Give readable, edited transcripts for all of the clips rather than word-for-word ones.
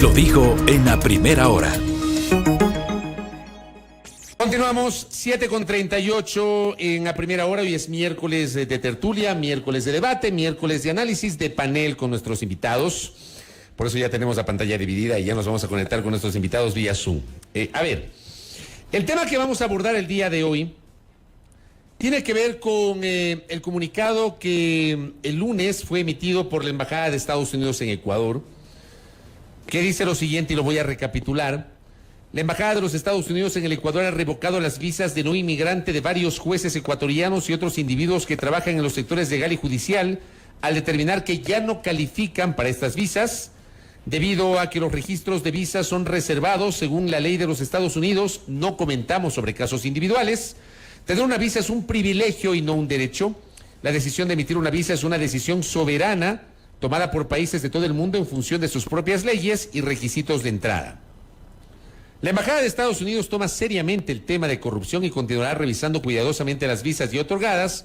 Lo dijo en la primera hora. Continuamos 7:38 en la primera hora. Hoy es miércoles de tertulia, miércoles de debate, miércoles de análisis, de panel con nuestros invitados. Por eso ya tenemos la pantalla dividida y ya nos vamos a conectar con nuestros invitados vía Zoom. A ver, el tema que vamos a abordar el día de hoy tiene que ver con el comunicado que el lunes fue emitido por la Embajada de Estados Unidos en Ecuador, que dice lo siguiente y lo voy a recapitular. La Embajada de los Estados Unidos en el Ecuador ha revocado las visas de no inmigrante de varios jueces ecuatorianos y otros individuos que trabajan en los sectores legal y judicial al determinar que ya no califican para estas visas debido a que los registros de visas son reservados según la ley de los Estados Unidos. No comentamos sobre casos individuales. Tener una visa es un privilegio y no un derecho. La decisión de emitir una visa es una decisión soberana tomada por países de todo el mundo en función de sus propias leyes y requisitos de entrada. La Embajada de Estados Unidos toma seriamente el tema de corrupción y continuará revisando cuidadosamente las visas ya otorgadas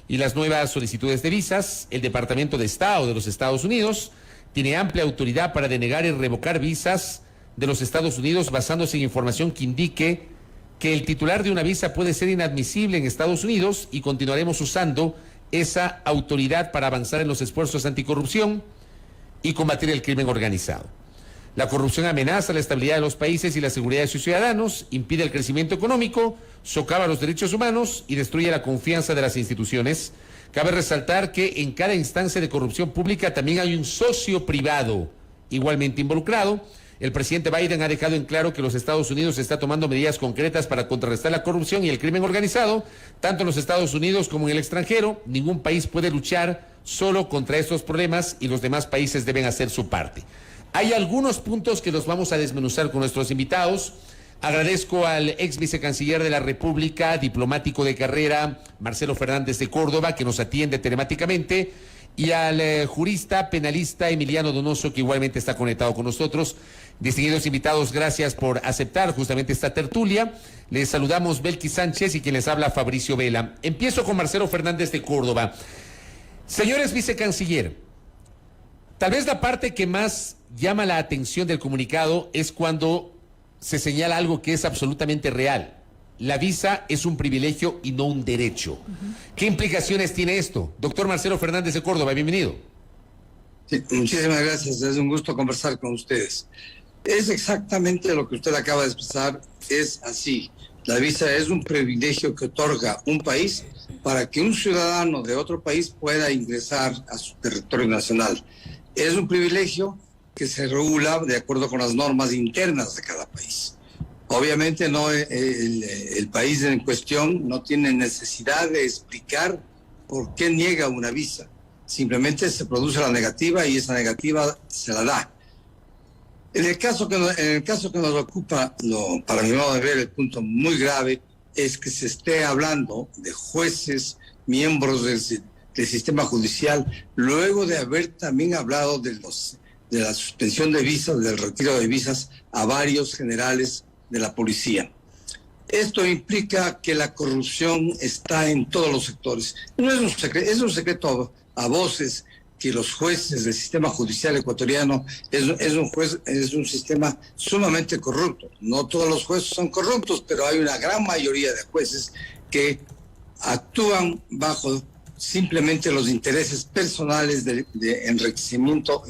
y las nuevas solicitudes de visas. El Departamento de Estado de los Estados Unidos tiene amplia autoridad para denegar y revocar visas de los Estados Unidos basándose en información que indique que el titular de una visa puede ser inadmisible en Estados Unidos, y continuaremos usando esa autoridad para avanzar en los esfuerzos anticorrupción y combatir el crimen organizado. La corrupción amenaza la estabilidad de los países y la seguridad de sus ciudadanos, impide el crecimiento económico, socava los derechos humanos y destruye la confianza de las instituciones. Cabe resaltar que en cada instancia de corrupción pública también hay un socio privado igualmente involucrado. El presidente Biden ha dejado en claro que los Estados Unidos está tomando medidas concretas para contrarrestar la corrupción y el crimen organizado, tanto en los Estados Unidos como en el extranjero. Ningún país puede luchar solo contra estos problemas y los demás países deben hacer su parte. Hay algunos puntos que los vamos a desmenuzar con nuestros invitados. Agradezco al ex vicecanciller de la República, diplomático de carrera, Marcelo Fernández de Córdoba, que nos atiende telemáticamente, y al jurista penalista Emiliano Donoso, que igualmente está conectado con nosotros. Distinguidos invitados, gracias por aceptar justamente esta tertulia. Les saludamos Belkis Sánchez y quien les habla Fabricio Vela. Empiezo con Marcelo Fernández de Córdoba. Señores vicecanciller, tal vez la parte que más llama la atención del comunicado es cuando se señala algo que es absolutamente real. La visa es un privilegio y no un derecho. ¿Qué implicaciones tiene esto? Doctor Marcelo Fernández de Córdoba, bienvenido. Sí, muchísimas gracias, es un gusto conversar con ustedes. Es exactamente lo que usted acaba de expresar, es así. La visa es un privilegio que otorga un país para que un ciudadano de otro país pueda ingresar a su territorio nacional. Es un privilegio que se regula de acuerdo con las normas internas de cada país. Obviamente el país en cuestión no tiene necesidad de explicar por qué niega una visa. Simplemente se produce la negativa y esa negativa se la da. En el caso que nos ocupa, para mi modo de ver, el punto muy grave es que se esté hablando de jueces, miembros del sistema judicial, luego de haber también hablado de la suspensión de visas, del retiro de visas a varios generales de la policía. Esto implica que la corrupción está en todos los sectores. No es un secreto, es un secreto a voces que los jueces del sistema judicial ecuatoriano es un sistema sumamente corrupto. No todos los jueces son corruptos, pero hay una gran mayoría de jueces que actúan bajo simplemente los intereses personales de enriquecimiento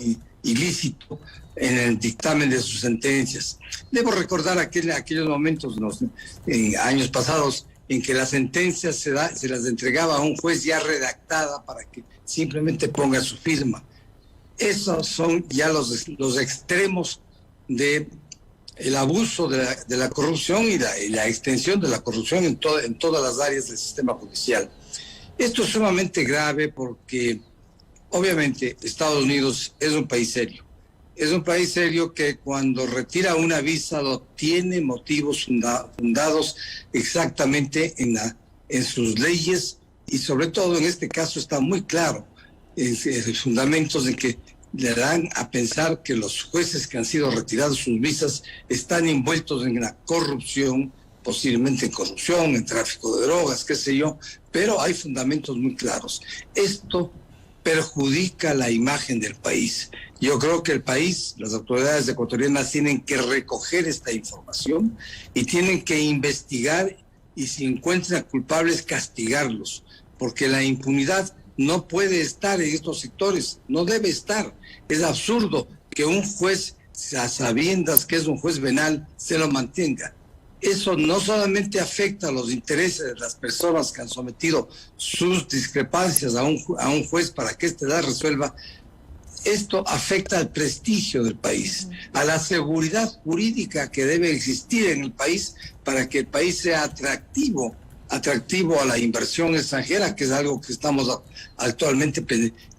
ilícito en el dictamen de sus sentencias. Debo recordar aquellos momentos, en años pasados, en que las sentencias se las entregaba a un juez ya redactada para que simplemente ponga su firma. Esos son ya los extremos del abuso de la corrupción y la extensión de la corrupción en todas las áreas del sistema judicial. Esto es sumamente grave porque obviamente Estados Unidos es un país serio. Es un país serio que cuando retira una visa lo tiene motivos fundados exactamente en sus leyes, y sobre todo en este caso está muy claro en fundamentos de que le dan a pensar que los jueces que han sido retirados sus visas están envueltos en la corrupción, posiblemente en corrupción, en tráfico de drogas, qué sé yo, pero hay fundamentos muy claros. Esto perjudica la imagen del país. Yo creo que el país, las autoridades ecuatorianas tienen que recoger esta información y tienen que investigar y si encuentran culpables castigarlos, porque la impunidad no puede estar en estos sectores, no debe estar. Es absurdo que un juez, a sabiendas que es un juez venal, se lo mantenga. Eso no solamente afecta a los intereses de las personas que han sometido sus discrepancias a un juez para que éste las resuelva, esto afecta al prestigio del país, a la seguridad jurídica que debe existir en el país para que el país sea atractivo a la inversión extranjera, que es algo que estamos actualmente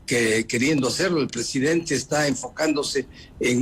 queriendo hacerlo. El presidente está enfocándose en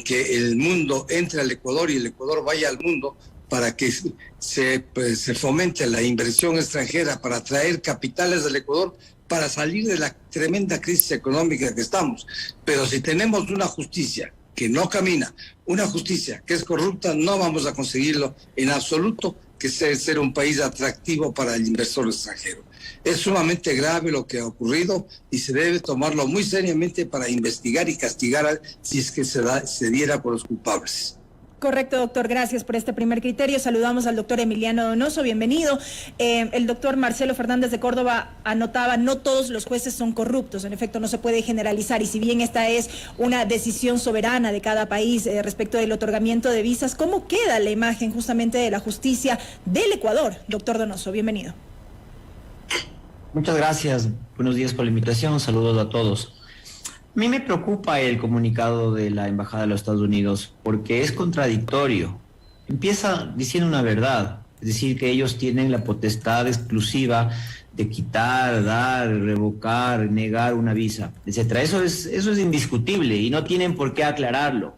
que el mundo entre al Ecuador y el Ecuador vaya al mundo para que se fomente la inversión extranjera, para atraer capitales del Ecuador, para salir de la tremenda crisis económica que estamos. Pero si tenemos una justicia que no camina, una justicia que es corrupta, no vamos a conseguirlo en absoluto, que sea ser un país atractivo para el inversor extranjero. Es sumamente grave lo que ha ocurrido y se debe tomarlo muy seriamente para investigar y castigar si es que se diera por los culpables. Correcto, doctor. Gracias por este primer criterio. Saludamos al doctor Emiliano Donoso. Bienvenido. El doctor Marcelo Fernández de Córdoba anotaba, no todos los jueces son corruptos. En efecto, no se puede generalizar. Y si bien esta es una decisión soberana de cada país respecto del otorgamiento de visas, ¿cómo queda la imagen justamente de la justicia del Ecuador? Doctor Donoso, bienvenido. Muchas gracias. Buenos días por la invitación. Saludos a todos. A mí me preocupa el comunicado de la Embajada de los Estados Unidos porque es contradictorio. Empieza diciendo una verdad, es decir, que ellos tienen la potestad exclusiva de quitar, dar, revocar, negar una visa, etcétera. Eso es indiscutible y no tienen por qué aclararlo.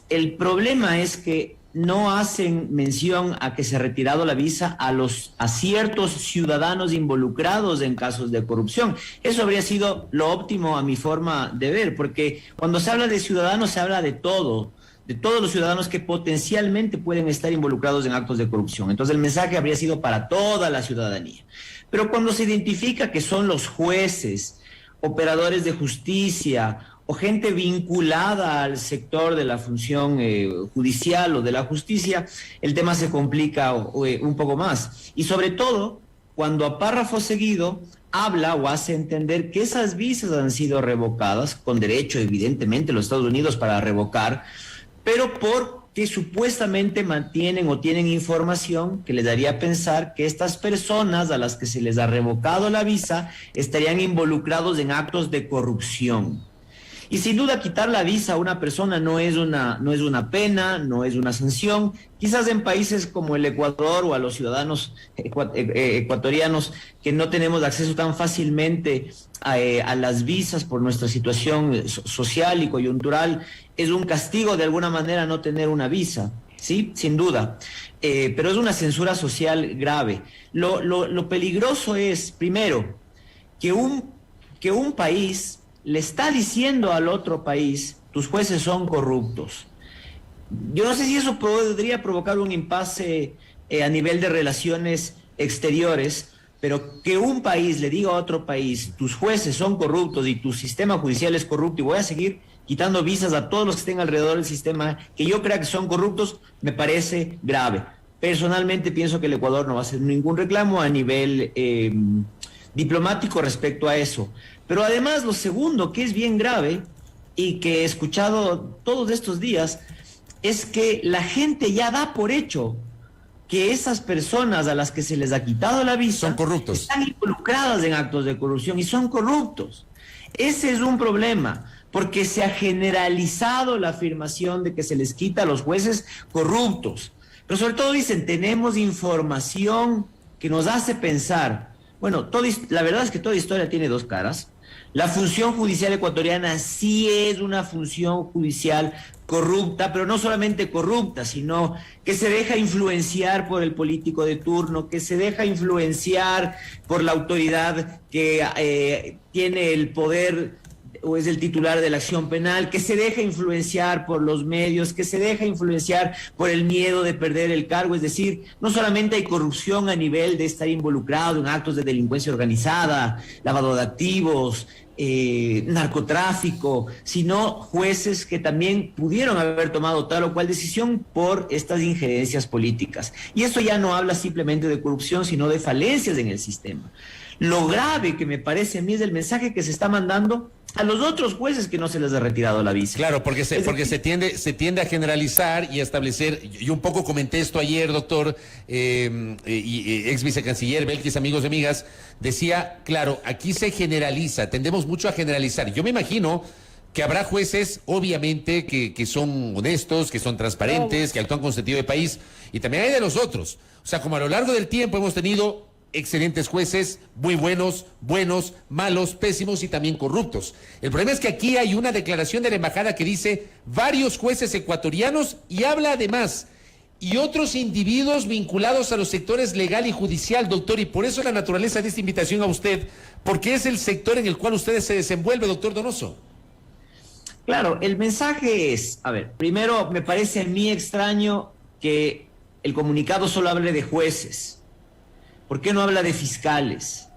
El problema es que no hacen mención a que se ha retirado la visa a ciertos ciudadanos involucrados en casos de corrupción. Eso habría sido lo óptimo a mi forma de ver, porque cuando se habla de ciudadanos se habla de todos los ciudadanos que potencialmente pueden estar involucrados en actos de corrupción. Entonces el mensaje habría sido para toda la ciudadanía. Pero cuando se identifica que son los jueces, operadores de justicia o gente vinculada al sector de la función judicial o de la justicia, el tema se complica un poco más. Y sobre todo, cuando a párrafo seguido habla o hace entender que esas visas han sido revocadas, con derecho evidentemente los Estados Unidos para revocar, pero porque supuestamente mantienen o tienen información que les daría a pensar que estas personas a las que se les ha revocado la visa estarían involucrados en actos de corrupción. Y sin duda quitar la visa a una persona no es una pena, no es una sanción. Quizás en países como el Ecuador o a los ciudadanos ecuatorianos que no tenemos acceso tan fácilmente a las visas por nuestra situación social y coyuntural, es un castigo de alguna manera no tener una visa, ¿sí? Sin duda. Pero es una censura social grave. Lo peligroso es, primero, que un país le está diciendo al otro país, tus jueces son corruptos. Yo no sé si eso podría provocar un impasse a nivel de relaciones exteriores, pero que un país le diga a otro país, tus jueces son corruptos y tu sistema judicial es corrupto y voy a seguir quitando visas a todos los que estén alrededor del sistema que yo crea que son corruptos, me parece grave. Personalmente pienso que el Ecuador no va a hacer ningún reclamo a nivel diplomático respecto a eso. Pero además lo segundo, que es bien grave y que he escuchado todos estos días, es que la gente ya da por hecho que esas personas a las que se les ha quitado la visa son corruptos, están involucradas en actos de corrupción y son corruptos. Ese es un problema, porque se ha generalizado la afirmación de que se les quita a los jueces corruptos. Pero sobre todo dicen, tenemos información que nos hace pensar. Bueno, la verdad es que toda historia tiene dos caras. La función judicial ecuatoriana sí es una función judicial corrupta, pero no solamente corrupta, sino que se deja influenciar por el político de turno, que se deja influenciar por la autoridad que tiene el poder o es el titular de la acción penal, que se deja influenciar por los medios, que se deja influenciar por el miedo de perder el cargo. Es decir, no solamente hay corrupción a nivel de estar involucrado en actos de delincuencia organizada, lavado de activos, narcotráfico, sino jueces que también pudieron haber tomado tal o cual decisión por estas injerencias políticas. Y eso ya no habla simplemente de corrupción, sino de falencias en el sistema. Lo grave que me parece a mí es el mensaje que se está mandando a los otros jueces que no se les ha retirado la visa. Claro, porque se tiende a generalizar y a establecer. Yo un poco comenté esto ayer, doctor, y ex vicecanciller Belkis, amigos y amigas, decía, claro, aquí se generaliza, tendemos mucho a generalizar. Yo me imagino que habrá jueces, obviamente, que son honestos, que son transparentes, que actúan con sentido de país, y también hay de los otros. O sea, como a lo largo del tiempo hemos tenido excelentes jueces, muy buenos, malos, pésimos y también corruptos. El problema es que aquí hay una declaración de la embajada que dice varios jueces ecuatorianos y habla además y otros individuos vinculados a los sectores legal y judicial, doctor, y por eso la naturaleza de esta invitación a usted, porque es el sector en el cual usted se desenvuelve, doctor Donoso. Claro, el mensaje es, a ver, primero me parece a mí extraño que el comunicado solo hable de jueces. ¿Por qué no habla de fiscales?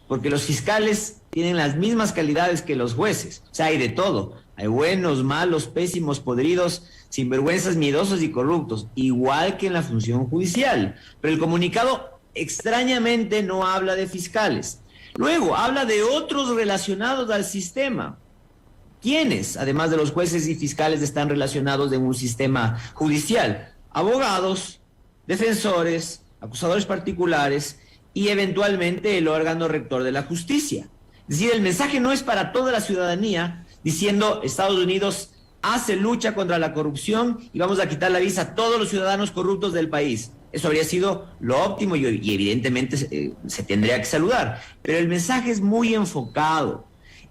Porque los fiscales tienen las mismas calidades que los jueces. O sea, hay de todo. Hay buenos, malos, pésimos, podridos, sinvergüenzas, miedosos y corruptos. Igual que en la función judicial. Pero el comunicado extrañamente no habla de fiscales. Luego, habla de otros relacionados al sistema. ¿Quiénes, además de los jueces y fiscales, están relacionados en un sistema judicial? Abogados, defensores, acusadores particulares y eventualmente el órgano rector de la justicia. Es decir, el mensaje no es para toda la ciudadanía diciendo Estados Unidos hace lucha contra la corrupción y vamos a quitar la visa a todos los ciudadanos corruptos del país. Eso habría sido lo óptimo y evidentemente se tendría que saludar. Pero el mensaje es muy enfocado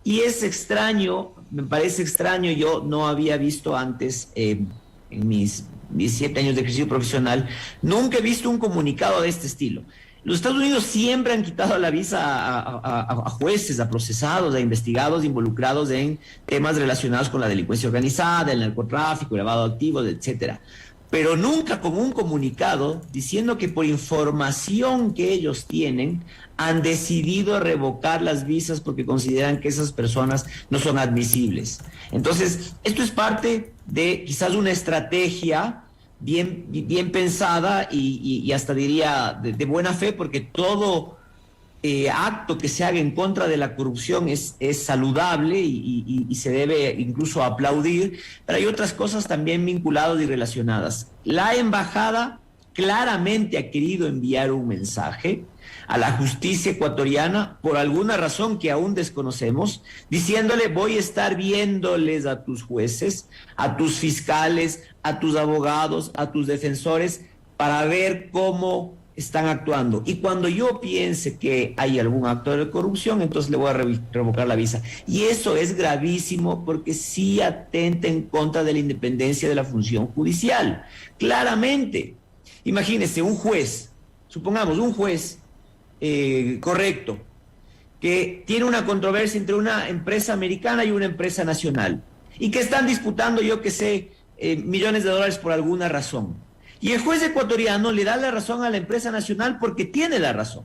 y es extraño, me parece extraño, yo no había visto antes en mis 17 años de ejercicio profesional, nunca he visto un comunicado de este estilo. Los Estados Unidos siempre han quitado la visa a jueces, a procesados, a investigados involucrados en temas relacionados con la delincuencia organizada, el narcotráfico, el lavado de activos, etcétera. Pero nunca con un comunicado diciendo que por información que ellos tienen han decidido revocar las visas porque consideran que esas personas no son admisibles. Entonces, esto es parte de quizás una estrategia bien pensada y hasta diría de buena fe, porque todo acto que se haga en contra de la corrupción es saludable y se debe incluso aplaudir, pero hay otras cosas también vinculadas y relacionadas. La embajada claramente ha querido enviar un mensaje a la justicia ecuatoriana por alguna razón que aún desconocemos, diciéndole voy a estar viéndoles a tus jueces, a tus fiscales, a tus abogados, a tus defensores para ver cómo están actuando. Y cuando yo piense que hay algún acto de corrupción, entonces le voy a revocar la visa. Y eso es gravísimo porque sí atenta en contra de la independencia de la función judicial. Claramente. Imagínese un juez, supongamos un juez correcto, que tiene una controversia entre una empresa americana y una empresa nacional, y que están disputando, yo que sé, millones de dólares por alguna razón. Y el juez ecuatoriano le da la razón a la empresa nacional porque tiene la razón.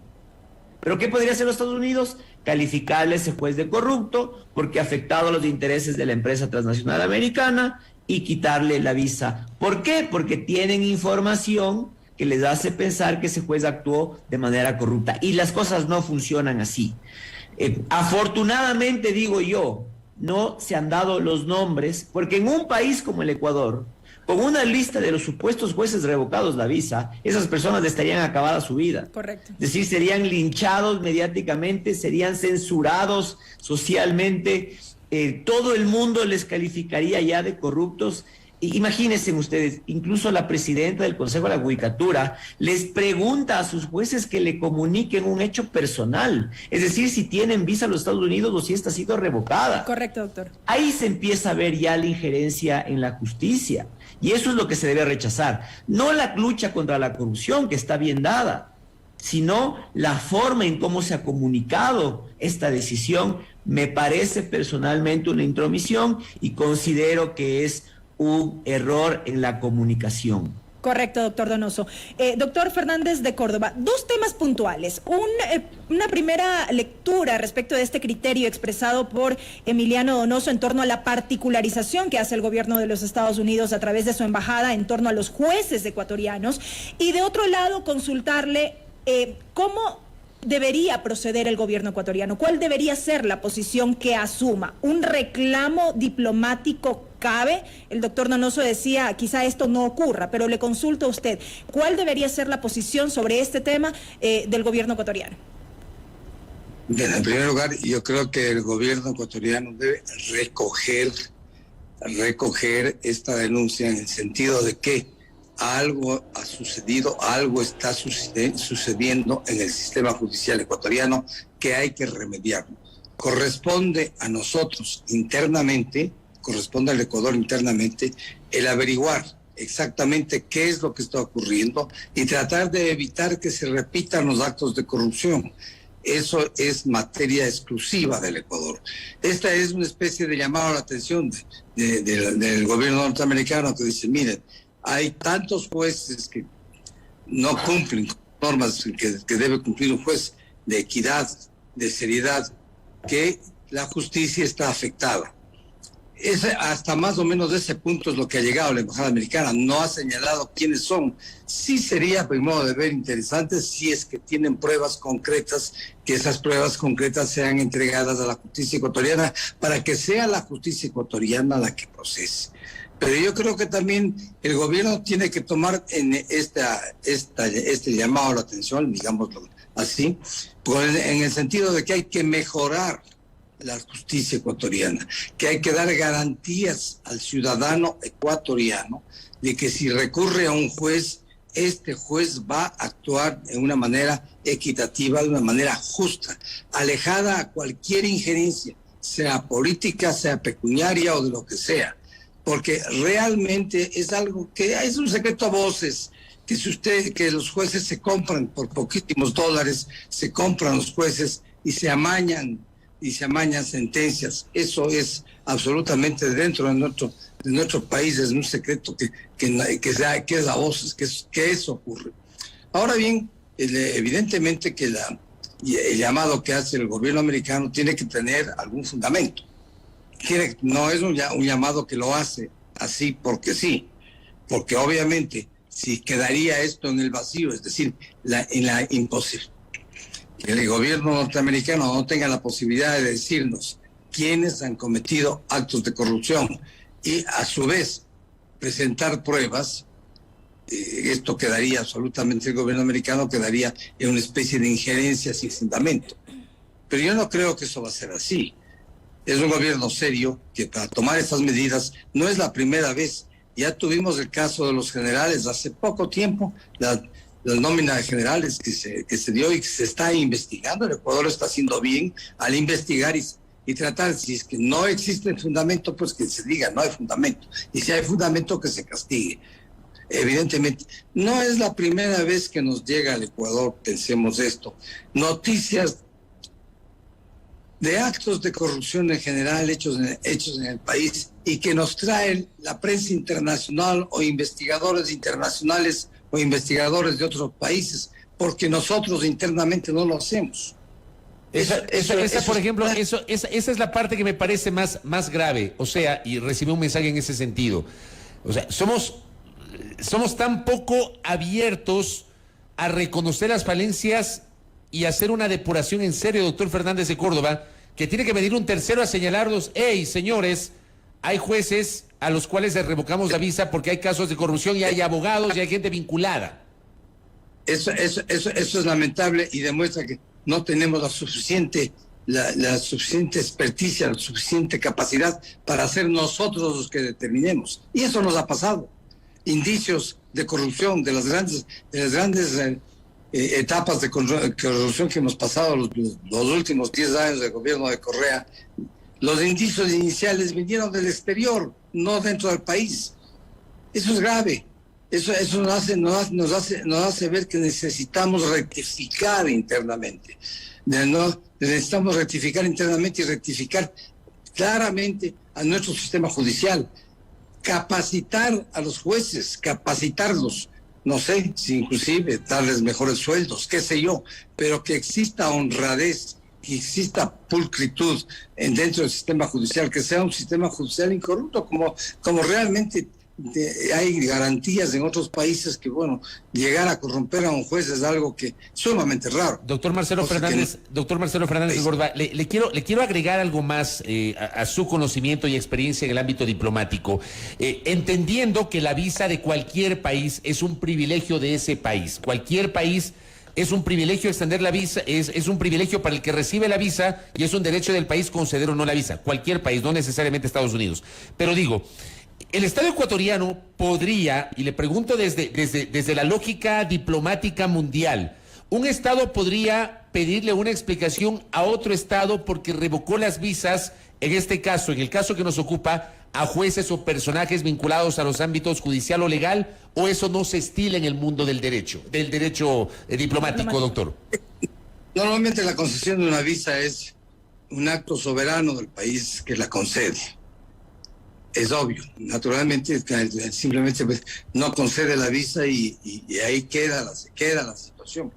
¿Pero qué podría hacer los Estados Unidos? Calificarle a ese juez de corrupto porque ha afectado los intereses de la empresa transnacional americana y quitarle la visa. ¿Por qué? Porque tienen información que les hace pensar que ese juez actuó de manera corrupta. Y las cosas no funcionan así. Afortunadamente, digo yo, no se han dado los nombres, porque en un país como el Ecuador, con una lista de los supuestos jueces revocados la visa, esas personas estarían acabada su vida. Correcto. Es decir, serían linchados mediáticamente, serían censurados socialmente, todo el mundo les calificaría ya de corruptos. Imagínense ustedes, incluso la presidenta del Consejo de la Judicatura les pregunta a sus jueces que le comuniquen un hecho personal, es decir, si tienen visa a los Estados Unidos o si esta ha sido revocada. Correcto, doctor. Ahí se empieza a ver ya la injerencia en la justicia y eso es lo que se debe rechazar. No la lucha contra la corrupción, que está bien dada, sino la forma en cómo se ha comunicado esta decisión Me parece personalmente una intromisión y considero que es un error en la comunicación. Correcto, doctor Donoso. Doctor Fernández de Córdoba, dos temas puntuales. Una primera lectura respecto de este criterio expresado por Emiliano Donoso en torno a la particularización que hace el gobierno de los Estados Unidos a través de su embajada en torno a los jueces ecuatorianos. Y de otro lado, consultarle cómo debería proceder el gobierno ecuatoriano. ¿Cuál debería ser la posición que asuma? ¿Un reclamo diplomático cabe? El doctor Donoso decía, quizá esto no ocurra, pero le consulto a usted, ¿cuál debería ser la posición sobre este tema del gobierno ecuatoriano? Bien, en primer lugar, yo creo que el gobierno ecuatoriano debe recoger esta denuncia en el sentido de que algo ha sucedido, algo está sucediendo en el sistema judicial ecuatoriano que hay que remediarlo. Corresponde a nosotros internamente, corresponde al Ecuador internamente, el averiguar exactamente qué es lo que está ocurriendo y tratar de evitar que se repitan los actos de corrupción. Eso es materia exclusiva del Ecuador. Esta es una especie de llamado a la atención del gobierno norteamericano que dice, miren, hay tantos jueces que no cumplen normas que debe cumplir un juez de equidad, de seriedad, que la justicia está afectada. Hasta más o menos de ese punto es lo que ha llegado la embajada americana. No ha señalado quiénes son. Sí sería, por modo de ver, interesante si es que tienen pruebas concretas, que esas pruebas concretas sean entregadas a la justicia ecuatoriana para que sea la justicia ecuatoriana la que procese. Pero yo creo que también el gobierno tiene que tomar en este llamado a la atención, digámoslo así, en el sentido de que hay que mejorar la justicia ecuatoriana, que hay que dar garantías al ciudadano ecuatoriano de que si recurre a un juez, este juez va a actuar de una manera equitativa, de una manera justa, alejada a cualquier injerencia, sea política, sea pecuniaria o de lo que sea. Porque realmente es algo que es un secreto a voces, que los jueces se compran por poquísimos dólares, se compran los jueces y se amañan sentencias. Eso es absolutamente dentro de nuestro país, es un secreto que es a voces, que eso ocurre. Ahora bien, evidentemente que el llamado que hace el gobierno americano tiene que tener algún fundamento. No es un llamado que lo hace así porque sí, porque obviamente si quedaría esto en el vacío, es decir, en la imposible, que el gobierno norteamericano no tenga la posibilidad de decirnos quiénes han cometido actos de corrupción y a su vez presentar pruebas, esto quedaría absolutamente, el gobierno americano quedaría en una especie de injerencia sin fundamento. Pero yo no creo que eso va a ser así. Es un gobierno serio que para tomar estas medidas no es la primera vez. Ya tuvimos el caso de los generales hace poco tiempo, la nómina de generales que se dio y que se está investigando. El Ecuador lo está haciendo bien al investigar y tratar, si es que no existe fundamento, pues que se diga no hay fundamento. Y si hay fundamento, que se castigue. Evidentemente, no es la primera vez que nos llega al Ecuador, pensemos esto, noticias de actos de corrupción en general hechos en el país y que nos trae la prensa internacional o investigadores internacionales o investigadores de otros países, porque nosotros internamente no lo hacemos. Esa es la parte que me parece más grave, o sea, y recibí un mensaje en ese sentido. O sea, somos tan poco abiertos a reconocer las falencias y hacer una depuración en serio, doctor Fernández de Córdoba, que tiene que venir un tercero a señalarlos. Hey, señores, hay jueces a los cuales les revocamos la visa porque hay casos de corrupción y hay abogados y hay gente vinculada. Eso es lamentable y demuestra que no tenemos la suficiente experticia, la suficiente capacidad para ser nosotros los que determinemos. Y eso nos ha pasado. Indicios de corrupción de las grandes etapas de corrupción que hemos pasado los últimos 10 años del gobierno de Correa, los indicios iniciales vinieron del exterior, no dentro del país. Eso es grave. Eso nos hace ver que necesitamos rectificar internamente. Necesitamos rectificar internamente y rectificar claramente a nuestro sistema judicial. Capacitar a los jueces, capacitarlos, no sé, si inclusive darles mejores sueldos, qué sé yo, pero que exista honradez, que exista pulcritud dentro del sistema judicial, que sea un sistema judicial incorrupto, como realmente hay garantías en otros países que, bueno, llegar a corromper a un juez es algo que sumamente raro. Doctor Marcelo Fernández de Córdoba, le quiero agregar algo más a su conocimiento y experiencia en el ámbito diplomático, entendiendo que la visa de cualquier país es un privilegio de ese país. Cualquier país es un privilegio extender la visa, es un privilegio para el que recibe la visa y es un derecho del país conceder o no la visa. Cualquier país, no necesariamente Estados Unidos. Pero digo, el Estado ecuatoriano podría, y le pregunto desde la lógica diplomática mundial, un Estado podría pedirle una explicación a otro Estado porque revocó las visas, en este caso, en el caso que nos ocupa, a jueces o personajes vinculados a los ámbitos judicial o legal, o eso no se estila en el mundo del derecho diplomático, doctor. Normalmente la concesión de una visa es un acto soberano del país que la concede. Es obvio, naturalmente, simplemente no concede la visa y ahí queda la situación.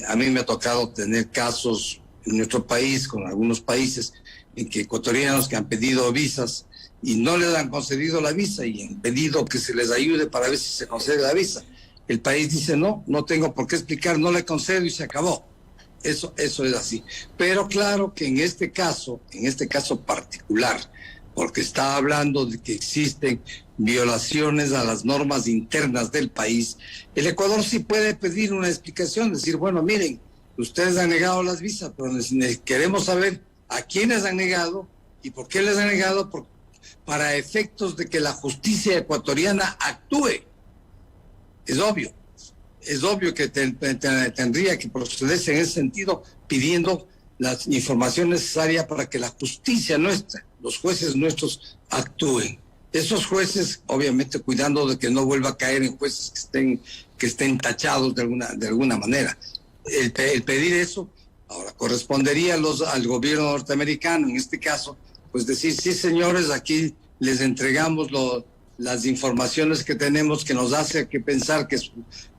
A mí me ha tocado tener casos en nuestro país, con algunos países, en que ecuatorianos que han pedido visas y no les han concedido la visa y han pedido que se les ayude para ver si se concede la visa. El país dice, no tengo por qué explicar, no le concedo y se acabó. Eso es así. Pero claro que en este caso particular, porque está hablando de que existen violaciones a las normas internas del país, el Ecuador sí puede pedir una explicación, decir, bueno, miren, ustedes han negado las visas, pero queremos saber a quiénes han negado y por qué les han negado, para efectos de que la justicia ecuatoriana actúe. Es obvio que tendría que procederse en ese sentido, pidiendo la información necesaria para que la justicia nuestra, los jueces nuestros, actúen. Esos jueces, obviamente, cuidando de que no vuelva a caer en jueces que estén tachados de alguna manera. El pedir eso, ahora correspondería al gobierno norteamericano, en este caso, pues decir, sí, señores, aquí les entregamos las informaciones que tenemos, que nos hace que pensar que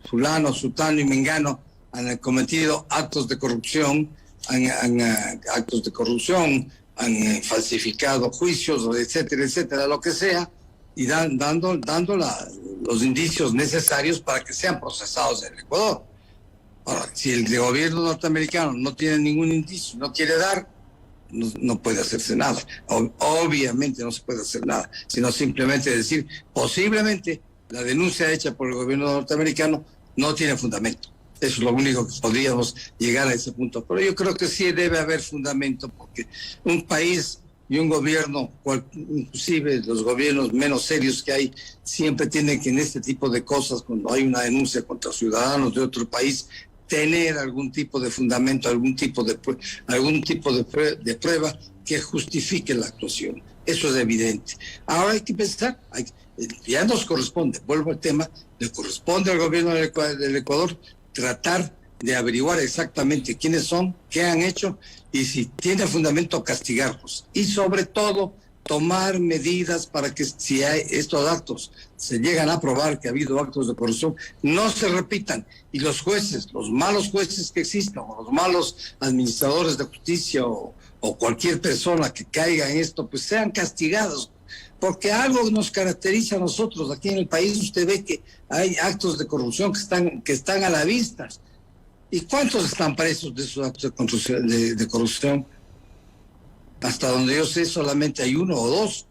fulano, sutano y mengano han cometido actos de corrupción, han falsificado juicios, etcétera, lo que sea, y dando los indicios necesarios para que sean procesados en el Ecuador. Ahora, si el gobierno norteamericano no tiene ningún indicio, no quiere dar, no puede hacerse nada. Obviamente no se puede hacer nada, sino simplemente decir, posiblemente la denuncia hecha por el gobierno norteamericano no tiene fundamento. Eso es lo único que podríamos llegar a ese punto. Pero yo creo que sí debe haber fundamento, porque un país y un gobierno, inclusive los gobiernos menos serios que hay, siempre tienen que en este tipo de cosas, cuando hay una denuncia contra ciudadanos de otro país, tener algún tipo de fundamento, algún tipo de prueba que justifique la actuación. Eso es evidente. Ahora hay que pensar, ya nos corresponde, vuelvo al tema, le corresponde al gobierno del Ecuador tratar de averiguar exactamente quiénes son, qué han hecho y si tiene fundamento castigarlos. Y sobre todo tomar medidas para que si hay estos actos se llegan a probar que ha habido actos de corrupción, no se repitan y los jueces, los malos jueces que existan o los malos administradores de justicia o cualquier persona que caiga en esto, pues sean castigados. Porque algo nos caracteriza a nosotros aquí en el país. Usted ve que hay actos de corrupción que están a la vista. ¿Y cuántos están presos de esos actos de corrupción? Hasta donde yo sé, solamente hay 1 o 2.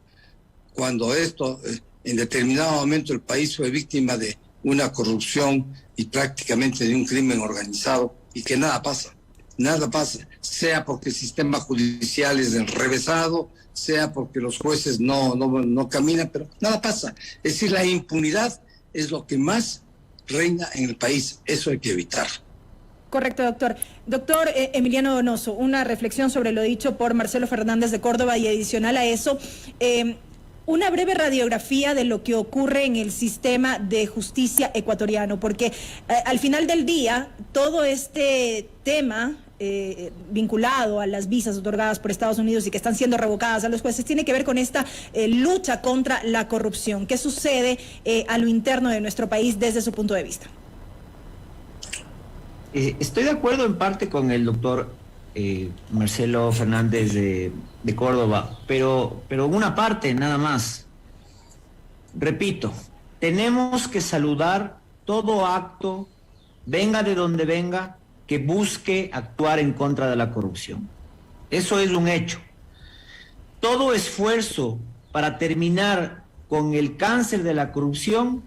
Cuando en determinado momento el país fue víctima de una corrupción y prácticamente de un crimen organizado y que nada pasa, sea porque el sistema judicial es enrevesado, sea porque los jueces no caminan, pero nada pasa. Es decir, la impunidad es lo que más reina en el país. Eso hay que evitar. Correcto, doctor. Doctor Emiliano Donoso, una reflexión sobre lo dicho por Marcelo Fernández de Córdoba y adicional a eso, Una breve radiografía de lo que ocurre en el sistema de justicia ecuatoriano, porque al final del día todo este tema vinculado a las visas otorgadas por Estados Unidos y que están siendo revocadas a los jueces tiene que ver con esta lucha contra la corrupción. ¿Qué sucede a lo interno de nuestro país desde su punto de vista? Estoy de acuerdo en parte con el doctor Marcelo Fernández de Córdoba, pero una parte nada más. Repito, tenemos que saludar todo acto, venga de donde venga, que busque actuar en contra de la corrupción. Eso es un hecho. Todo esfuerzo para terminar con el cáncer de la corrupción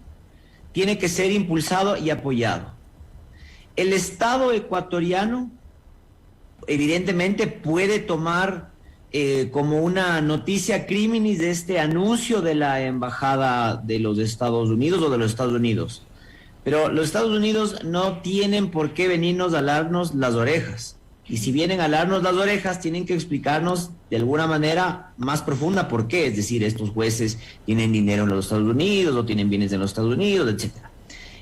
tiene que ser impulsado y apoyado. El Estado ecuatoriano evidentemente puede tomar como una noticia criminis de este anuncio de la Embajada de los Estados Unidos o de los Estados Unidos. Pero los Estados Unidos no tienen por qué venirnos a alarnos las orejas. Y si vienen a alarnos las orejas, tienen que explicarnos de alguna manera más profunda por qué. Es decir, estos jueces tienen dinero en los Estados Unidos o tienen bienes en los Estados Unidos, etcétera.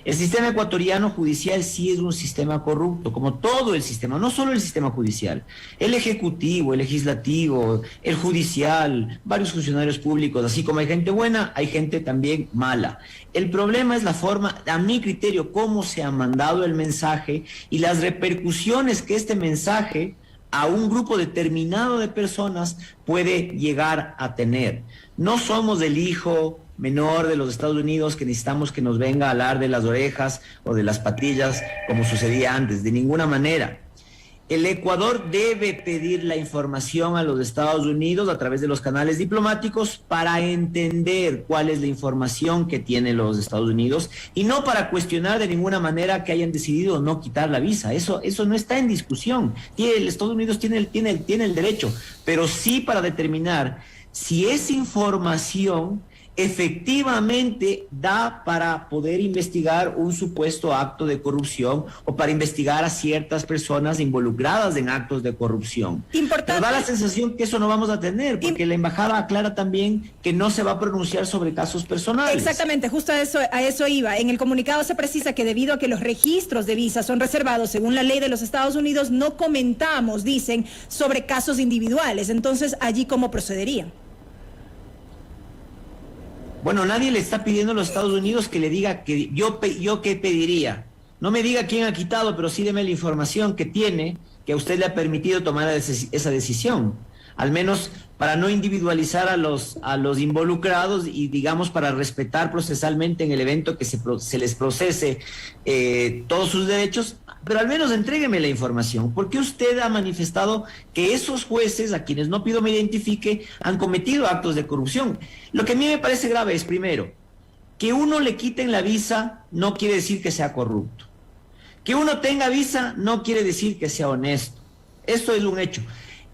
El sistema ecuatoriano judicial sí es un sistema corrupto, como todo el sistema, no solo el sistema judicial, el ejecutivo, el legislativo, el judicial, varios funcionarios públicos, así como hay gente buena, hay gente también mala. El problema es la forma, a mi criterio, cómo se ha mandado el mensaje y las repercusiones que este mensaje a un grupo determinado de personas puede llegar a tener. No somos el hijo menor de los Estados Unidos que necesitamos que nos venga a alar de las orejas o de las patillas como sucedía antes, de ninguna manera. El Ecuador debe pedir la información a los Estados Unidos a través de los canales diplomáticos para entender cuál es la información que tienen los Estados Unidos y no para cuestionar de ninguna manera que hayan decidido no quitar la visa. Eso no está en discusión. El Estados Unidos tiene el derecho, pero sí para determinar si esa información efectivamente da para poder investigar un supuesto acto de corrupción o para investigar a ciertas personas involucradas en actos de corrupción. Importante. Pero da la sensación que eso no vamos a tener, porque la embajada aclara también que no se va a pronunciar sobre casos personales. Exactamente, justo a eso iba. En el comunicado se precisa que debido a que los registros de visas son reservados según la ley de los Estados Unidos, no comentamos, dicen, sobre casos individuales. Entonces, ¿allí cómo procederían? Bueno, nadie le está pidiendo a los Estados Unidos que le diga que yo qué pediría. No me diga quién ha quitado, pero sí deme la información que tiene, que a usted le ha permitido tomar esa decisión. Al menos para no individualizar a los involucrados y, digamos, para respetar procesalmente en el evento que se les procese todos sus derechos, pero al menos entrégueme la información. ¿Por qué usted ha manifestado que esos jueces, a quienes no pido me identifique, han cometido actos de corrupción? Lo que a mí me parece grave es, primero, que uno le quiten la visa no quiere decir que sea corrupto. Que uno tenga visa no quiere decir que sea honesto. Esto es un hecho.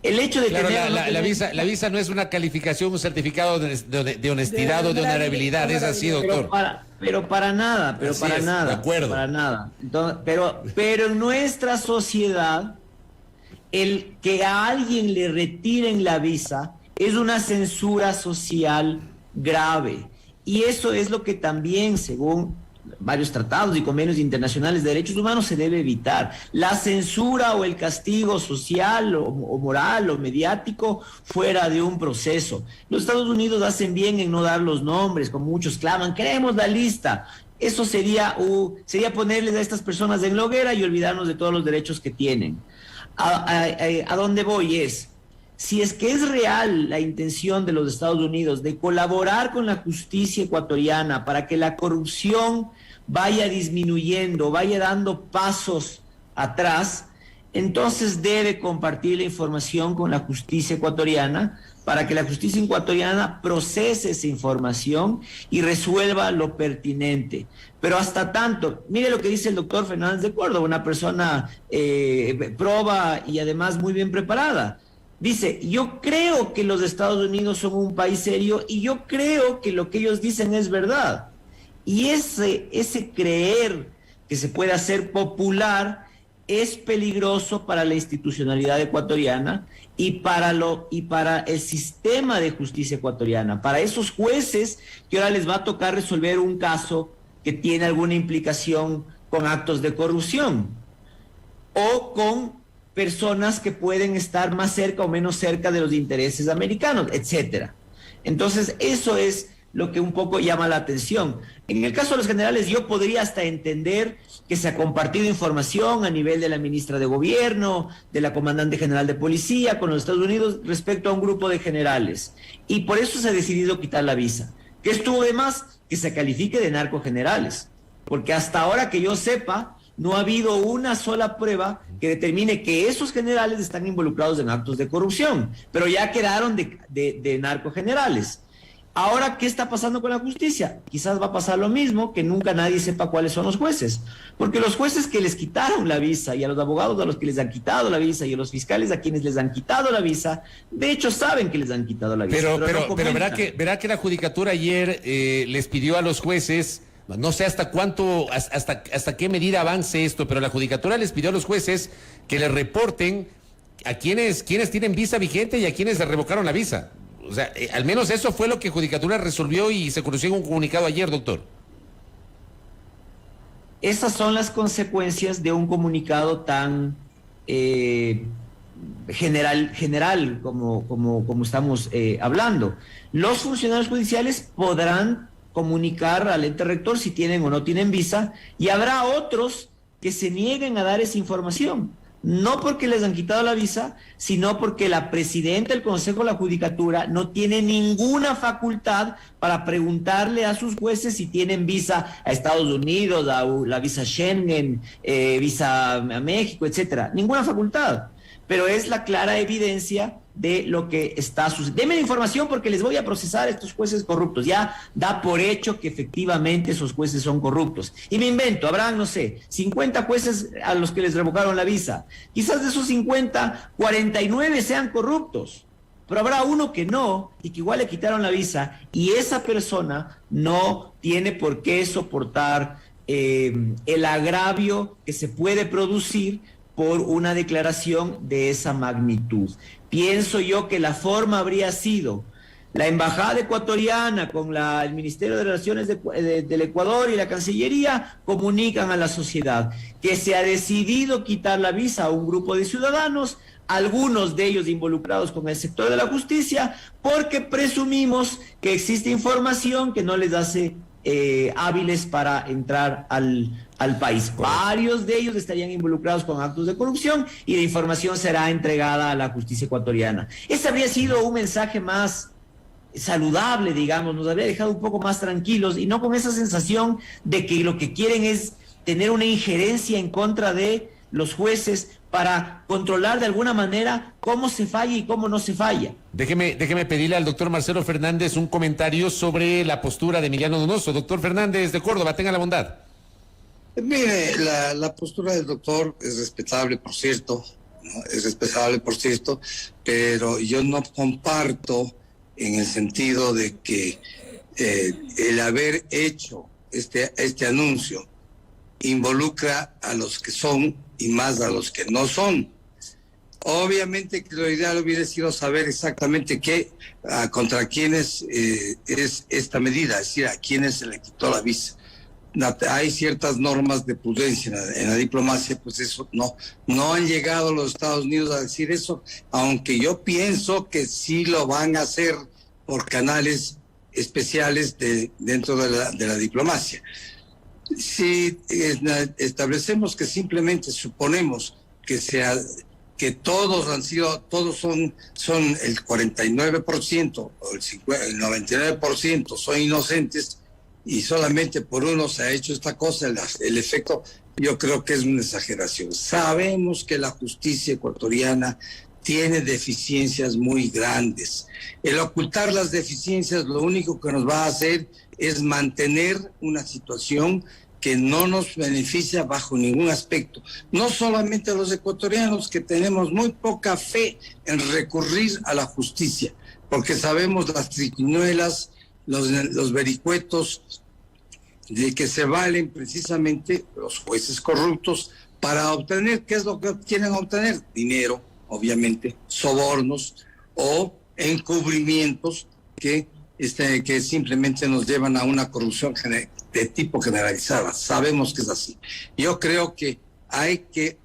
El hecho de claro, tener, la visa no es una calificación, un certificado de honestidad o de honorabilidad, es así, doctor. Pero para nada, De acuerdo. Para nada. Entonces, pero en nuestra sociedad, el que a alguien le retiren la visa es una censura social grave. Y eso es lo que también, según varios tratados y convenios internacionales de derechos humanos, se debe evitar. La censura o el castigo social o moral o mediático fuera de un proceso. Los Estados Unidos hacen bien en no dar los nombres, como muchos claman, queremos la lista. Eso sería ponerles a estas personas en la hoguera y olvidarnos de todos los derechos que tienen. A dónde voy es, si es que es real la intención de los Estados Unidos de colaborar con la justicia ecuatoriana para que la corrupción vaya disminuyendo, vaya dando pasos atrás, entonces debe compartir la información con la justicia ecuatoriana para que la justicia ecuatoriana procese esa información y resuelva lo pertinente. Pero hasta tanto, mire lo que dice el doctor Fernández de Córdoba, una persona proba y además muy bien preparada. Dice, yo creo que los Estados Unidos son un país serio y yo creo que lo que ellos dicen es verdad. Y ese creer que se puede hacer popular es peligroso para la institucionalidad ecuatoriana y para el sistema de justicia ecuatoriana, para esos jueces que ahora les va a tocar resolver un caso que tiene alguna implicación con actos de corrupción o con personas que pueden estar más cerca o menos cerca de los intereses americanos, etcétera. Entonces, eso es lo que un poco llama la atención. En el caso de los generales, yo podría hasta entender que se ha compartido información a nivel de la ministra de Gobierno, de la comandante general de policía con los Estados Unidos respecto a un grupo de generales. Y por eso se ha decidido quitar la visa. ¿Qué estuvo de más? Que se califique de narcogenerales. Porque hasta ahora que yo sepa, no ha habido una sola prueba que determine que esos generales están involucrados en actos de corrupción, pero ya quedaron de narcogenerales. Ahora, ¿qué está pasando con la justicia? Quizás va a pasar lo mismo, que nunca nadie sepa cuáles son los jueces. Porque los jueces que les quitaron la visa, y a los abogados a los que les han quitado la visa, y a los fiscales a quienes les han quitado la visa, de hecho saben que les han quitado la visa. Pero verá que la judicatura ayer les pidió a los jueces, no sé hasta qué medida avance esto, pero la judicatura les pidió a los jueces que les reporten a quienes tienen visa vigente y a quienes les revocaron la visa. O sea, al menos eso fue lo que Judicatura resolvió y se conoció en un comunicado ayer, doctor. Esas son las consecuencias de un comunicado tan general como estamos hablando. Los funcionarios judiciales podrán comunicar al ente rector si tienen o no tienen visa, y habrá otros que se nieguen a dar esa información. No porque les han quitado la visa, sino porque la presidenta del Consejo de la Judicatura no tiene ninguna facultad para preguntarle a sus jueces si tienen visa a Estados Unidos, la visa Schengen, visa a México, etcétera. Ninguna facultad. Pero es la clara evidencia de lo que está sucediendo. Deme la información porque les voy a procesar a estos jueces corruptos. Ya da por hecho que efectivamente esos jueces son corruptos. Y me invento, habrán, no sé, 50 jueces a los que les revocaron la visa. Quizás de esos 50, 49 sean corruptos. Pero habrá uno que no, y que igual le quitaron la visa, y esa persona no tiene por qué soportar el agravio que se puede producir por una declaración de esa magnitud. Pienso yo que la forma habría sido la embajada ecuatoriana con el Ministerio de Relaciones del Ecuador y la Cancillería comunican a la sociedad que se ha decidido quitar la visa a un grupo de ciudadanos, algunos de ellos involucrados con el sector de la justicia, porque presumimos que existe información que no les hace hábiles para entrar al país. Varios de ellos estarían involucrados con actos de corrupción y la información será entregada a la justicia ecuatoriana. Ese habría sido un mensaje más saludable, digamos, nos habría dejado un poco más tranquilos y no con esa sensación de que lo que quieren es tener una injerencia en contra de los jueces para controlar de alguna manera cómo se falla y cómo no se falla. Déjeme pedirle al doctor Marcelo Fernández un comentario sobre la postura de Emiliano Donoso. Doctor Fernández de Córdoba, tenga la bondad. Mire, la postura del doctor es respetable, por cierto, ¿no? Es respetable, por cierto, pero yo no comparto en el sentido de que el haber hecho este anuncio involucra a los que son y más a los que no son. Obviamente que lo ideal hubiera sido saber exactamente contra quiénes es esta medida, es decir, a quiénes se le quitó la visa. Hay ciertas normas de prudencia en la diplomacia, pues eso no han llegado los Estados Unidos a decir eso, aunque yo pienso que sí lo van a hacer por canales especiales dentro de la diplomacia. Si establecemos que simplemente suponemos que todos son el 49% o el 99% son inocentes y solamente por uno se ha hecho esta cosa, el efecto yo creo que es una exageración. Sabemos que la justicia ecuatoriana tiene deficiencias muy grandes. El ocultar las deficiencias lo único que nos va a hacer es mantener una situación que no nos beneficia bajo ningún aspecto. No solamente a los ecuatorianos, que tenemos muy poca fe en recurrir a la justicia, porque sabemos las triquiñuelas, los vericuetos de que se valen precisamente los jueces corruptos para obtener, ¿qué es lo que quieren obtener? Dinero, obviamente, sobornos o encubrimientos que simplemente nos llevan a una corrupción de tipo generalizada. Sabemos que es así. Yo creo que hay que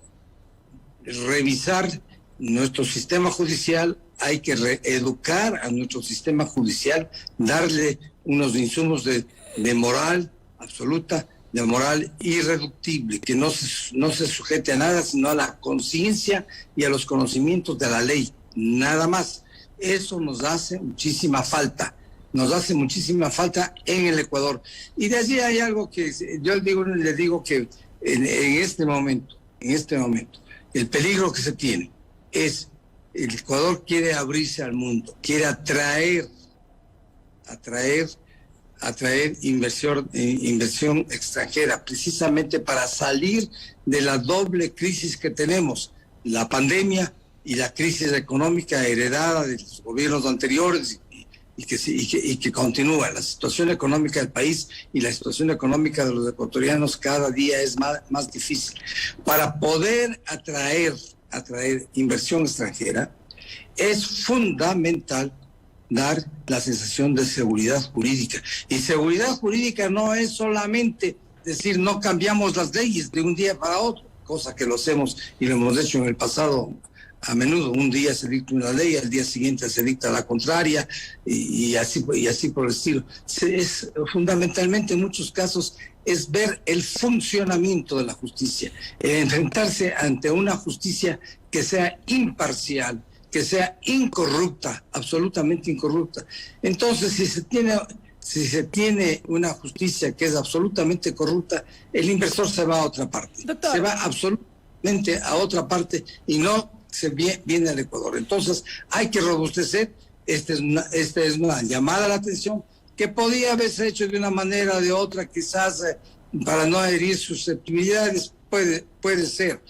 revisar nuestro sistema judicial, hay que reeducar a nuestro sistema judicial, darle unos insumos de moral absoluta, de moral irreductible, que no se sujete a nada, sino a la conciencia y a los conocimientos de la ley, nada más. Eso nos hace muchísima falta. Nos hace muchísima falta en el Ecuador. Y de allí hay algo que yo le digo que en este momento, el peligro que se tiene es el Ecuador quiere abrirse al mundo, quiere atraer inversión extranjera, precisamente para salir de la doble crisis que tenemos, la pandemia y la crisis económica heredada de los gobiernos anteriores y que continúa. La situación económica del país y la situación económica de los ecuatorianos cada día es más difícil. Para poder atraer inversión extranjera, es fundamental dar la sensación de seguridad jurídica. Y seguridad jurídica no es solamente decir no cambiamos las leyes de un día para otro, cosa que lo hacemos y lo hemos hecho en el pasado a menudo. Un día se dicta una ley, al día siguiente se dicta la contraria y así por el estilo. Es fundamentalmente en muchos casos es ver el funcionamiento de la justicia, enfrentarse ante una justicia que sea imparcial, que sea incorrupta, absolutamente incorrupta. Entonces, si se tiene una justicia que es absolutamente corrupta, el inversor se va a otra parte. Doctor. Se va absolutamente a otra parte y no se viene al Ecuador. Entonces, hay que robustecer. Esta es una llamada a la atención que podía haberse hecho de una manera o de otra, quizás para no herir susceptibilidades, puede ser,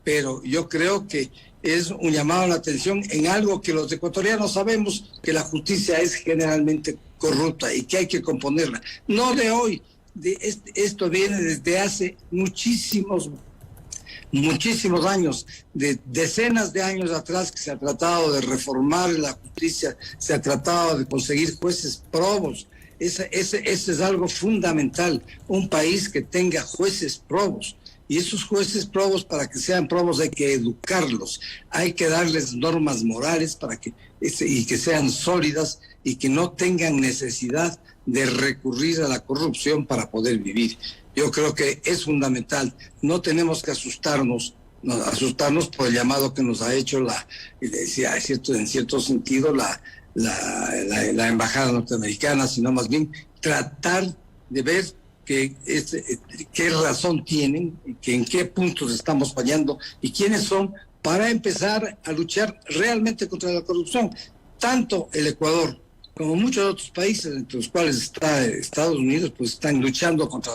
pero yo creo que es un llamado a la atención en algo que los ecuatorianos sabemos, que la justicia es generalmente corrupta y que hay que componerla. No de hoy, esto viene desde hace muchísimos años, de decenas de años atrás, que se ha tratado de reformar la justicia, se ha tratado de conseguir jueces probos. Ese es algo fundamental, un país que tenga jueces probos. Y esos jueces probos, para que sean probos, hay que educarlos, hay que darles normas morales y que sean sólidas y que no tengan necesidad de recurrir a la corrupción para poder vivir. Yo creo que es fundamental. No tenemos que asustarnos por el llamado que nos ha hecho en cierto sentido la embajada norteamericana, sino más bien tratar de ver qué razón tienen, que en qué puntos estamos fallando y quiénes son, para empezar a luchar realmente contra la corrupción. Tanto el Ecuador como muchos otros países, entre los cuales está Estados Unidos, pues están luchando contra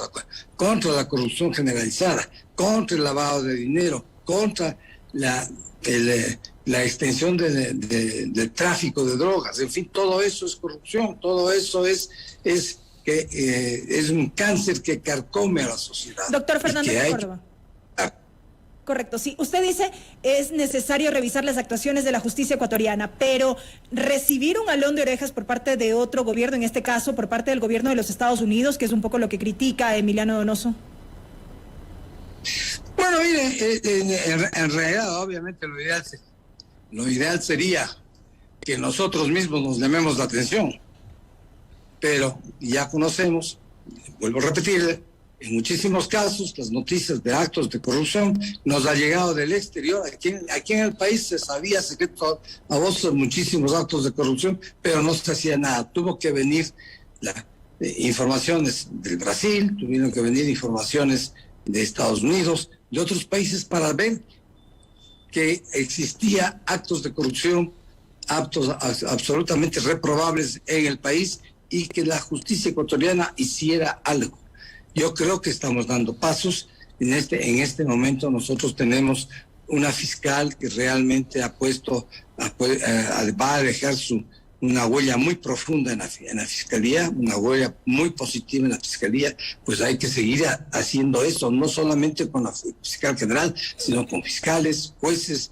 la corrupción generalizada, contra el lavado de dinero, contra la extensión del tráfico de drogas. En fin, todo eso es corrupción, todo eso es un cáncer que carcome a la sociedad. Doctor Fernández de Córdoba. Correcto, sí. Usted dice es necesario revisar las actuaciones de la justicia ecuatoriana, pero recibir un jalón de orejas por parte de otro gobierno, en este caso por parte del gobierno de los Estados Unidos, que es un poco lo que critica Emiliano Donoso. Bueno, mire, en realidad, obviamente, lo ideal sería que nosotros mismos nos llamemos la atención, pero ya conocemos, vuelvo a repetirle, en muchísimos casos las noticias de actos de corrupción nos ha llegado del exterior. Aquí en el país se sabía secreto a voz muchísimos actos de corrupción, pero no se hacía nada. Tuvo que venir informaciones del Brasil, tuvieron que venir informaciones de Estados Unidos, de otros países, para ver que existía actos de corrupción, actos absolutamente reprobables en el país, y que la justicia ecuatoriana hiciera algo. Yo creo que estamos dando pasos. En este momento nosotros tenemos una fiscal que realmente va a dejar una huella muy profunda en la Fiscalía, una huella muy positiva en la Fiscalía, pues hay que seguir haciendo eso, no solamente con la fiscal general, sino con fiscales, jueces,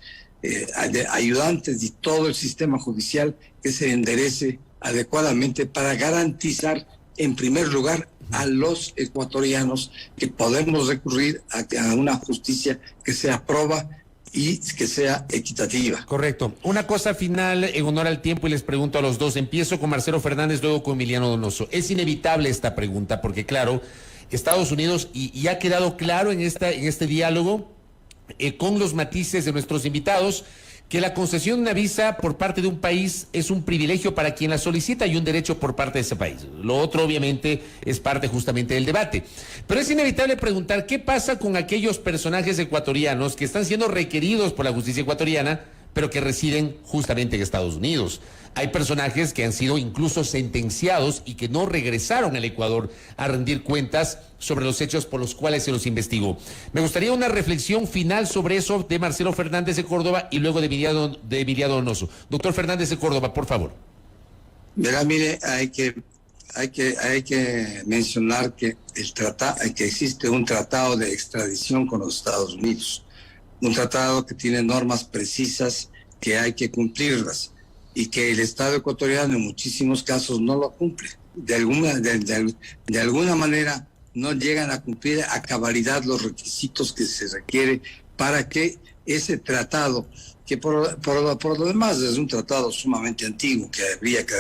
ayudantes y todo el sistema judicial que se enderece adecuadamente para garantizar, en primer lugar, a los ecuatorianos que podemos recurrir a una justicia que sea proba y que sea equitativa. Correcto. Una cosa final en honor al tiempo y les pregunto a los dos. Empiezo con Marcelo Fernández, luego con Emiliano Donoso. Es inevitable esta pregunta porque, claro, Estados Unidos, y ha quedado claro en este diálogo con los matices de nuestros invitados, que la concesión de una visa por parte de un país es un privilegio para quien la solicita y un derecho por parte de ese país. Lo otro, obviamente, es parte justamente del debate. Pero es inevitable preguntar qué pasa con aquellos personajes ecuatorianos que están siendo requeridos por la justicia ecuatoriana, pero que residen justamente en Estados Unidos. Hay personajes que han sido incluso sentenciados y que no regresaron al Ecuador a rendir cuentas sobre los hechos por los cuales se los investigó. Me gustaría una reflexión final sobre eso de Marcelo Fernández de Córdoba y luego de Emiliano Donoso. Doctor Fernández de Córdoba, por favor. Verá, mire, hay que mencionar que que existe un tratado de extradición con los Estados Unidos, un tratado que tiene normas precisas que hay que cumplirlas y que el Estado ecuatoriano en muchísimos casos no lo cumple. De alguna manera no llegan a cumplir a cabalidad los requisitos que se requiere para que ese tratado, que por lo demás es un tratado sumamente antiguo, que habría que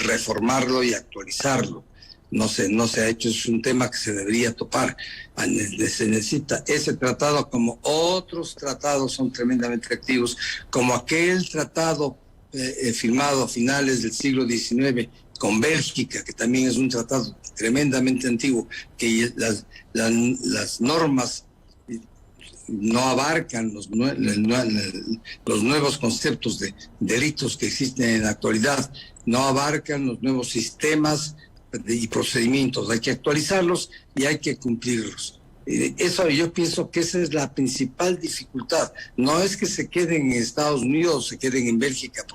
reformarlo y actualizarlo. No se ha hecho, es un tema que se debería topar. Se necesita ese tratado, como otros tratados son tremendamente activos, como aquel tratado firmado a finales del siglo XIX con Bélgica, que también es un tratado tremendamente antiguo, que las normas no abarcan los nuevos conceptos de delitos que existen en la actualidad, no abarcan los nuevos sistemas y procedimientos. Hay que actualizarlos y hay que cumplirlos. Eso yo pienso que esa es la principal dificultad. No es que se queden en Estados Unidos o se queden en Bélgica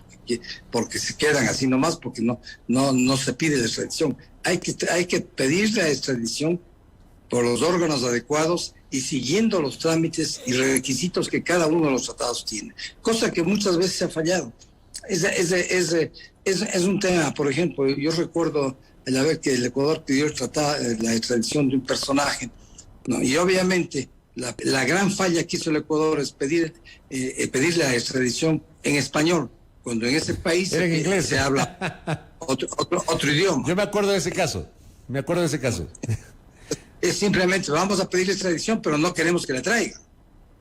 porque se quedan así nomás, porque no se pide la extradición. Hay que pedir la extradición por los órganos adecuados y siguiendo los trámites y requisitos que cada uno de los tratados tiene, cosa que muchas veces se ha fallado. Es un tema, por ejemplo, yo recuerdo la vez que el Ecuador pidió la extradición de un personaje, ¿no? Y obviamente la gran falla que hizo el Ecuador es pedir la extradición en español, cuando en ese país se habla otro idioma. Yo me acuerdo de ese caso. Es simplemente, vamos a pedir la extradición, pero no queremos que la traigan,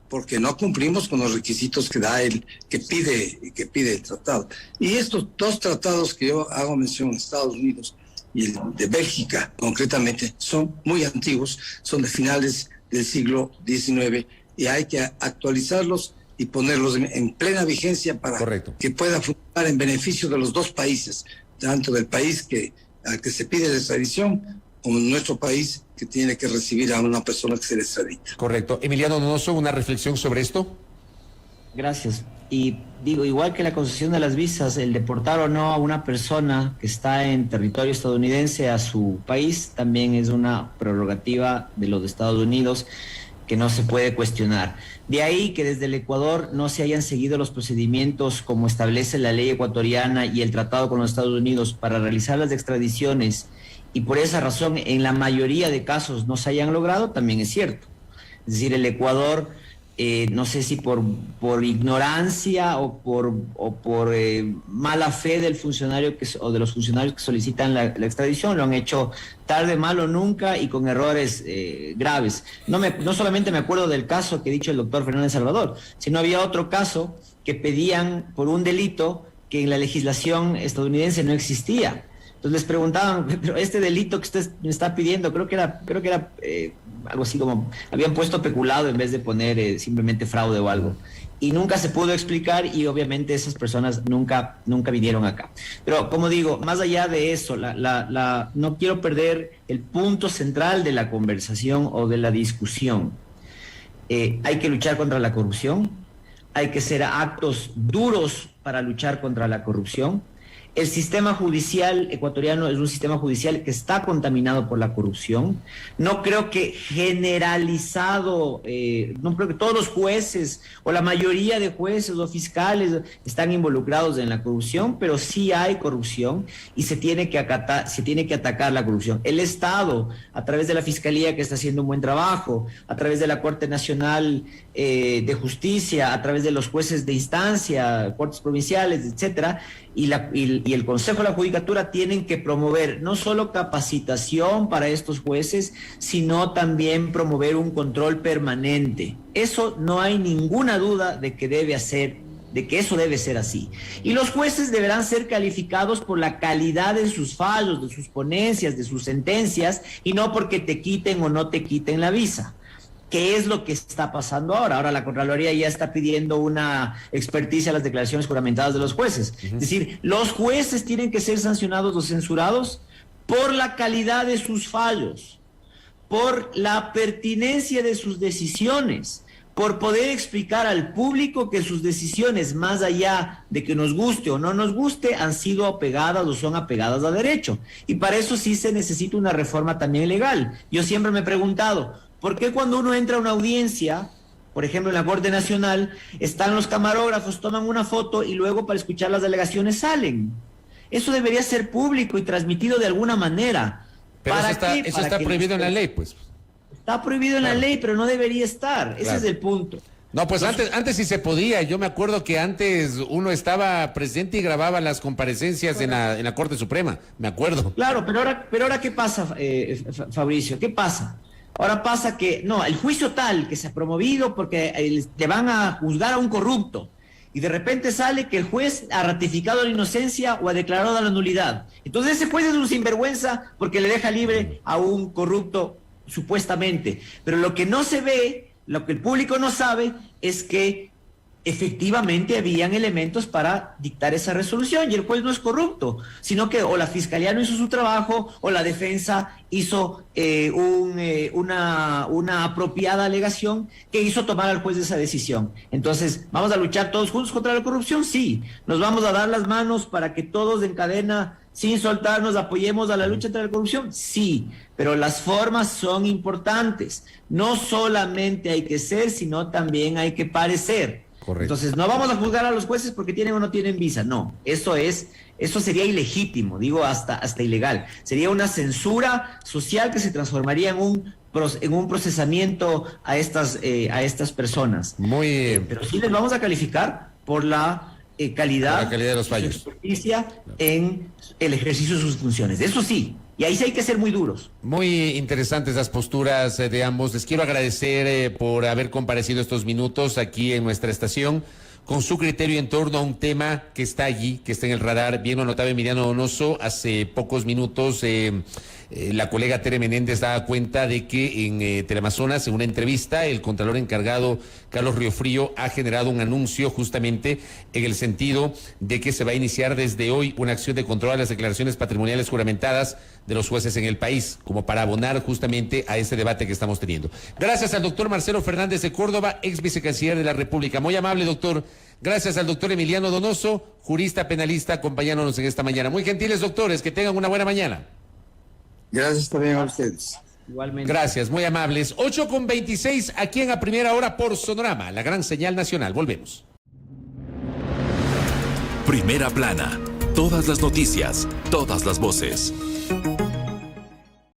porque no cumplimos con los requisitos que pide el tratado. Y estos dos tratados que yo hago mención, Estados Unidos y el de Bélgica concretamente, son muy antiguos, son de finales del siglo XIX y hay que actualizarlos y ponerlos en plena vigencia para que pueda funcionar en beneficio de los dos países, tanto del país al que se pide la extradición como nuestro país que tiene que recibir a una persona que se le extradita. Correcto. Emiliano Donoso, ¿una reflexión sobre esto? Gracias. Y digo, igual que la concesión de las visas, el deportar o no a una persona que está en territorio estadounidense a su país también es una prerrogativa de los Estados Unidos que no se puede cuestionar. De ahí que desde el Ecuador no se hayan seguido los procedimientos como establece la ley ecuatoriana y el tratado con los Estados Unidos para realizar las extradiciones, y por esa razón en la mayoría de casos no se hayan logrado, también es cierto. Es decir, el Ecuador, no sé si por ignorancia o por mala fe del funcionario o de los funcionarios que solicitan la extradición, lo han hecho tarde, mal o nunca y con errores graves. No solamente me acuerdo del caso que ha dicho el doctor Fernández Salvador, sino había otro caso que pedían por un delito que en la legislación estadounidense no existía. Entonces les preguntaban, pero este delito que usted me está pidiendo, creo que era algo así como, habían puesto peculado en vez de poner simplemente fraude o algo. Y nunca se pudo explicar y obviamente esas personas nunca vinieron acá. Pero como digo, más allá de eso, no quiero perder el punto central de la conversación o de la discusión. Hay que luchar contra la corrupción, hay que hacer actos duros para luchar contra la corrupción. El sistema judicial ecuatoriano es un sistema judicial que está contaminado por la corrupción. No creo que generalizado, no creo que todos los jueces o la mayoría de jueces o fiscales están involucrados en la corrupción, pero sí hay corrupción y se tiene que atacar la corrupción. El Estado, a través de la Fiscalía, que está haciendo un buen trabajo, a través de la Corte Nacional de Justicia, a través de los jueces de instancia, cortes provinciales, etcétera, y el Consejo de la Judicatura tienen que promover no solo capacitación para estos jueces, sino también promover un control permanente. Eso no hay ninguna duda de que eso debe ser así. Y los jueces deberán ser calificados por la calidad de sus fallos, de sus ponencias, de sus sentencias, y no porque te quiten o no te quiten la visa. ¿Qué es lo que está pasando ahora? Ahora la Contraloría ya está pidiendo una experticia a las declaraciones juramentadas de los jueces. Es decir, los jueces tienen que ser sancionados o censurados por la calidad de sus fallos, por la pertinencia de sus decisiones, por poder explicar al público que sus decisiones, más allá de que nos guste o no nos guste, han sido apegadas o son apegadas a derecho. Y para eso sí se necesita una reforma también legal. Yo siempre me he preguntado, ¿por qué cuando uno entra a una audiencia, por ejemplo en la Corte Nacional, están los camarógrafos, toman una foto y luego para escuchar las alegaciones salen? Eso debería ser público y transmitido de alguna manera. Pero eso está prohibido en la ley, pues. Está prohibido en la ley, pero no debería estar. Ese es el punto. No, pues antes sí se podía. Yo me acuerdo que antes uno estaba presente y grababa las comparecencias en la Corte Suprema. Me acuerdo. Claro, pero ahora ¿qué pasa, Fabricio? ¿Qué pasa? Ahora pasa que, no, el juicio tal que se ha promovido porque le van a juzgar a un corrupto y de repente sale que el juez ha ratificado la inocencia o ha declarado la nulidad. Entonces ese juez es un sinvergüenza porque le deja libre a un corrupto supuestamente. Pero lo que no se ve, lo que el público no sabe es que efectivamente habían elementos para dictar esa resolución y el juez no es corrupto, sino que o la Fiscalía no hizo su trabajo o la defensa hizo una apropiada alegación que hizo tomar al juez de esa decisión. Entonces, ¿vamos a luchar todos juntos contra la corrupción? Sí. ¿Nos vamos a dar las manos para que todos en cadena, sin soltarnos, apoyemos a la lucha contra la corrupción? Sí, pero las formas son importantes. No solamente hay que ser, sino también hay que parecer. Correcto. Entonces, no vamos a juzgar a los jueces porque tienen o no tienen visa. No, eso sería ilegítimo, digo hasta ilegal. Sería una censura social que se transformaría en un procesamiento a estas personas. Pero sí les vamos a calificar por la calidad de los fallos, su justicia en el ejercicio de sus funciones. Eso sí. Y ahí sí hay que ser muy duros. Muy interesantes las posturas de ambos. Les quiero agradecer por haber comparecido estos minutos aquí en nuestra estación con su criterio en torno a un tema que está allí, que está en el radar. Bien lo notaba Emiliano Donoso hace pocos minutos. La colega Tere Menéndez daba cuenta de que en Teleamazonas, en una entrevista, el contralor encargado Carlos Riofrío ha generado un anuncio justamente en el sentido de que se va a iniciar desde hoy una acción de control a las declaraciones patrimoniales juramentadas de los jueces en el país, como para abonar justamente a ese debate que estamos teniendo. Gracias al doctor Marcelo Fernández de Córdoba, ex vicecanciller de la República. Muy amable, doctor. Gracias al doctor Emiliano Donoso, jurista penalista, acompañándonos en esta mañana. Muy gentiles, doctores, que tengan una buena mañana. Gracias también a ustedes. Igualmente. Gracias, muy amables. 8:26 aquí en A Primera Hora por Sonorama, la gran señal nacional. Volvemos. Primera Plana. Todas las noticias, todas las voces.